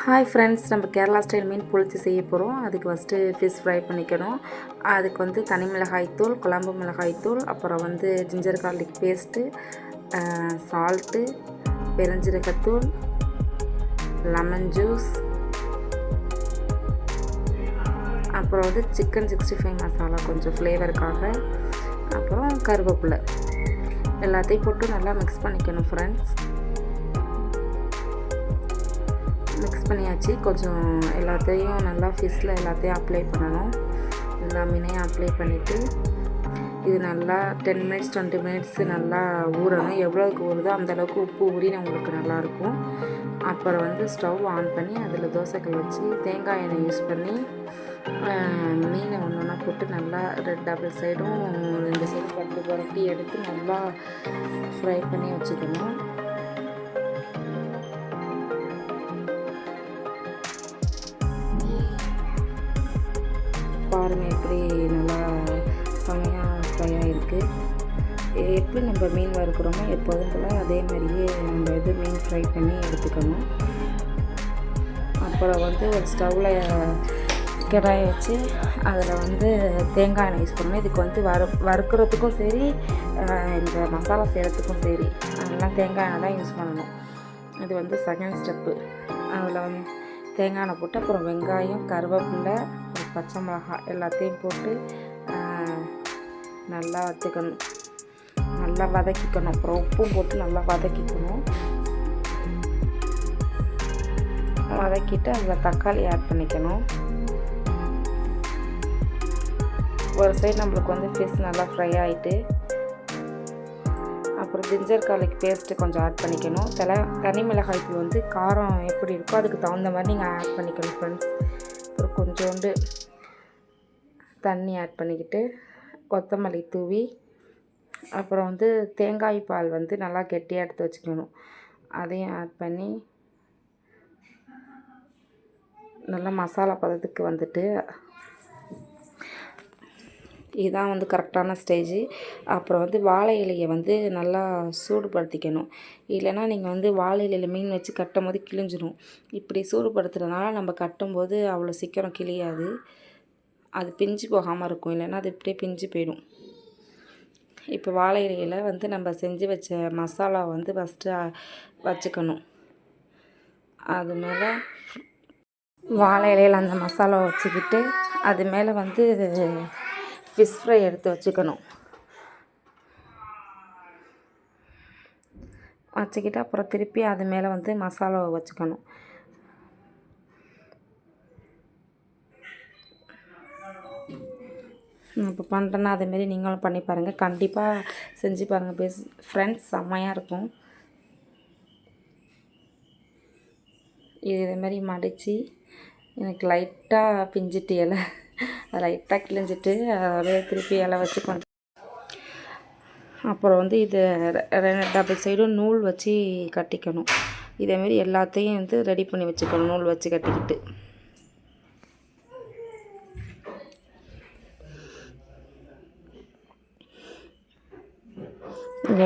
Hi friends, நம்ம Kerala style மீன் பொழிச்சு செய்ய போகிறோம். அதுக்கு ஃபஸ்ட்டு ஃபிஷ் ஃப்ரை பண்ணிக்கணும். அதுக்கு வந்து தனி மிளகாய்த்தூள், குழம்பு மிளகாய்த்தூள், அப்புறம் வந்து ஜிஞ்சர் கார்லிக் பேஸ்ட்டு, சால்ட்டு, பெருஞ்சீரகத்தூள், லெமன் ஜூஸ், அப்புறம் வந்து சிக்கன் 65 மசாலா கொஞ்சம் ஃப்ளேவருக்காக, அப்புறம் கருவேப்பிலை எல்லாத்தையும் போட்டு நல்லா மிக்ஸ் பண்ணிக்கணும் ஃப்ரெண்ட்ஸ். மிக்ஸ் பண்ணியாச்சு. கொஞ்சம் எல்லாத்தையும் நல்லா ஃபிஷ்ஷில் எல்லாத்தையும் அப்ளை பண்ணணும். எல்லா மீனையும் அப்ளை பண்ணிவிட்டு இது நல்லா 10 மினிட்ஸ் 20 மினிட்ஸ் நல்லா ஊறணும். எவ்வளோக்கு ஊறுதோ அந்தளவுக்கு உப்பு ஊறி நம்மளுக்கு நல்லாயிருக்கும். அப்புறம் வந்து ஸ்டவ் ஆன் பண்ணி அதில் தோசைக்கல் வச்சு தேங்காய் எண்ணெய் யூஸ் பண்ணி மீனை ஒன்று ஒன்றா போட்டு நல்லா டபுள் சைடும் 2 சைடும் புரட்டி எடுத்து நல்லா ஃப்ரை பண்ணி வச்சுக்கணும். பாருங்கள் எப்படி நல்லா செமையாக ஃப்ரை ஆகிருக்கு. எப்படி நம்ம மீன் வறுக்கிறோமோ எப்போதும் போல் அதே மாதிரியே நம்ம மீன் ஃப்ரை பண்ணி எடுத்துக்கணும். அப்புறம் வந்து ஒரு ஸ்டவ்வில் கடாயை வச்சு அதில் வந்து தேங்காய் எண்ணெய் யூஸ் பண்ணணும். இதுக்கு வந்து வறுக்கிறதுக்கும் சரி, இந்த மசாலா செய்கிறதுக்கும் சரி அதெல்லாம் தேங்காய் எண்ணெய் தான் யூஸ் பண்ணணும். இது வந்து செகண்ட் ஸ்டெப்பு. அதில் வந்து தேங்காய் எண்ணெய் போட்டு அப்புறம் வெங்காயம், கருவேப்பிலை, பச்சை மிளகாய் எல்லாத்தையும் போட்டு நல்லா வதக்கணும், நல்லா வதக்கிக்கணும். அப்புறம் உப்பும் போட்டு நல்லா வதக்கிக்கணும். வதக்கிட்டு அதில் தக்காளி ஆட் பண்ணிக்கணும். ஒரு சைடு நம்மளுக்கு வந்து ஃபிஷ் நல்லா ஃப்ரை ஆகிட்டு அப்புறம் ஜிஞ்சர் கார்லிக் பேஸ்ட்டு கொஞ்சம் ஆட் பண்ணிக்கணும். தனி மிளகாய்க்கு வந்து காரம் எப்படி இருக்கோ அதுக்கு தகுந்த மாதிரி நீங்கள் ஆட் பண்ணிக்கணும் ஃப்ரெண்ட்ஸ். அப்புறம் கொஞ்சோண்டு தண்ணி ஆட் பண்ணிக்கிட்டு கொத்தமல்லி தூவி அப்புறம் வந்து தேங்காய் பால் வந்து நல்லா கெட்டியாக எடுத்து வச்சுக்கணும். அதையும் ஆட் பண்ணி நல்லா மசாலா பதத்துக்கு வந்துட்டு இதுதான் வந்து கரெக்டான ஸ்டேஜு. அப்புறம் வந்து வாழை இலையை வந்து நல்லா சூடுபடுத்திக்கணும். இல்லைனா நீங்கள் வந்து வாழை இலையில் மீன் வச்சு கட்டும் போது கிழிஞ்சிடும். இப்படி சூடுபடுத்துறதுனால நம்ம கட்டும்போது அவ்வளோ சீக்கிரம் கிழியாது, அது பிஞ்சு போகாமல் இருக்கும். இல்லைன்னா அது இப்படியே பிஞ்சு போயிடும். இப்போ வாழை இலையில் வந்து நம்ம செஞ்சு வச்ச மசாலா வந்து ஃபஸ்ட்டு வச்சுக்கணும். அது மேலே வாழை இலையில் அந்த மசாலாவை வச்சுக்கிட்டு அது மேலே வந்து ஃபிஷ் ஃப்ரை எடுத்து வச்சுக்கணும். வச்சுக்கிட்டு அப்புறம் திருப்பி அது மேலே வந்து மசாலாவை வச்சுக்கணும். நான் இப்போ பண்ணுறேன்னா அதேமாரி நீங்களும் பண்ணி பாருங்கள். கண்டிப்பாக செஞ்சு பாருங்கள் ஃப்ரெண்ட்ஸ், செம்மையாக இருக்கும். இதேமாரி மடித்து எனக்கு லைட்டாக பிஞ்சிட்டு இலை லைட்டாக கிழிஞ்சிட்டு அப்படியே திருப்பி இலை வச்சு அப்புறம் வந்து இதை டபுள் சைடும் நூல் வச்சு கட்டிக்கணும். இதேமாரி எல்லாத்தையும் வந்து ரெடி பண்ணி வச்சுக்கணும் நூல் வச்சு கட்டிக்கிட்டு.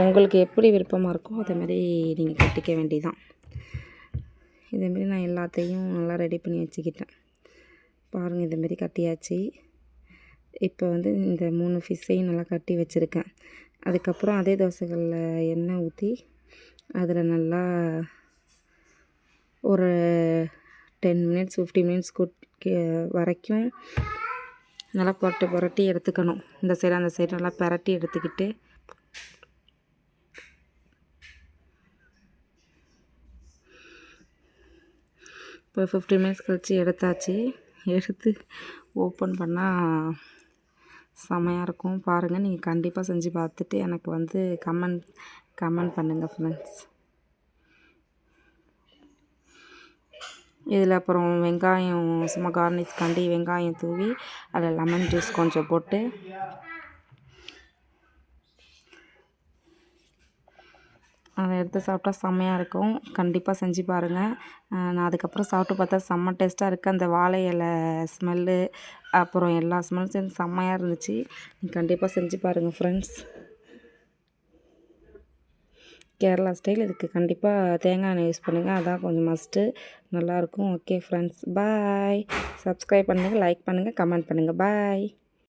உங்களுக்கு எப்படி விருப்பமாக இருக்கோ அதேமாதிரி நீங்கள் கட்டிக்க வேண்டியதான். இதேமாரி நான் எல்லாத்தையும் நல்லா ரெடி பண்ணி வச்சுக்கிட்டேன். பாருங்கள், இதேமாரி கட்டியாச்சு. இப்போ வந்து இந்த 3 ஃபிஷ்ஷையும் நல்லா கட்டி வச்சுருக்கேன். அதுக்கப்புறம் அதே தோசைகளில் எண்ணெய் ஊற்றி அதில் நல்லா ஒரு 10 மினிட்ஸ் 15 மினிட்ஸ் வரைக்கும் நல்லா புரட்டி எடுத்துக்கணும். இந்த சைடு அந்த சைடு நல்லா பரட்டி எடுத்துக்கிட்டு இப்போ 15 மினிட்ஸ் கழித்து எடுத்தாச்சு. எடுத்து ஓப்பன் பண்ணால் செமையாக இருக்கும். பாருங்கள், நீங்கள் கண்டிப்பாக செஞ்சு பார்த்துட்டு எனக்கு வந்து கமெண்ட் பண்ணுங்கள் ஃப்ரெண்ட்ஸ். இதில் அப்புறம் வெங்காயம் சும்மா கார்னிஷ்காண்டி வெங்காயம் தூவி அதில் லெமன் ஜூஸ் கொஞ்சம் போட்டு அதை எடுத்து சாப்பிட்டா செம்மையாக இருக்கும். கண்டிப்பாக செஞ்சு பாருங்கள். நான் அதுக்கப்புறம் சாப்பிட்டு பார்த்தா செம்ம டேஸ்ட்டாக இருக்குது. அந்த வாழை இலை ஸ்மெல்லு அப்புறம் எல்லா ஸ்மெல்லும் சேர்ந்து செம்மையாக இருந்துச்சு. நீங்கள் கண்டிப்பாக செஞ்சு பாருங்கள் ஃப்ரெண்ட்ஸ். கேரளா ஸ்டைல். இதுக்கு கண்டிப்பாக தேங்காய் எண்ணெய் யூஸ் பண்ணுங்கள், அதான் கொஞ்சம் மஸ்ட்டு, நல்லாயிருக்கும். ஓகே ஃப்ரெண்ட்ஸ், பாய். சப்ஸ்கிரைப் பண்ணுங்கள், லைக் பண்ணுங்கள், கமெண்ட் பண்ணுங்கள். பாய்.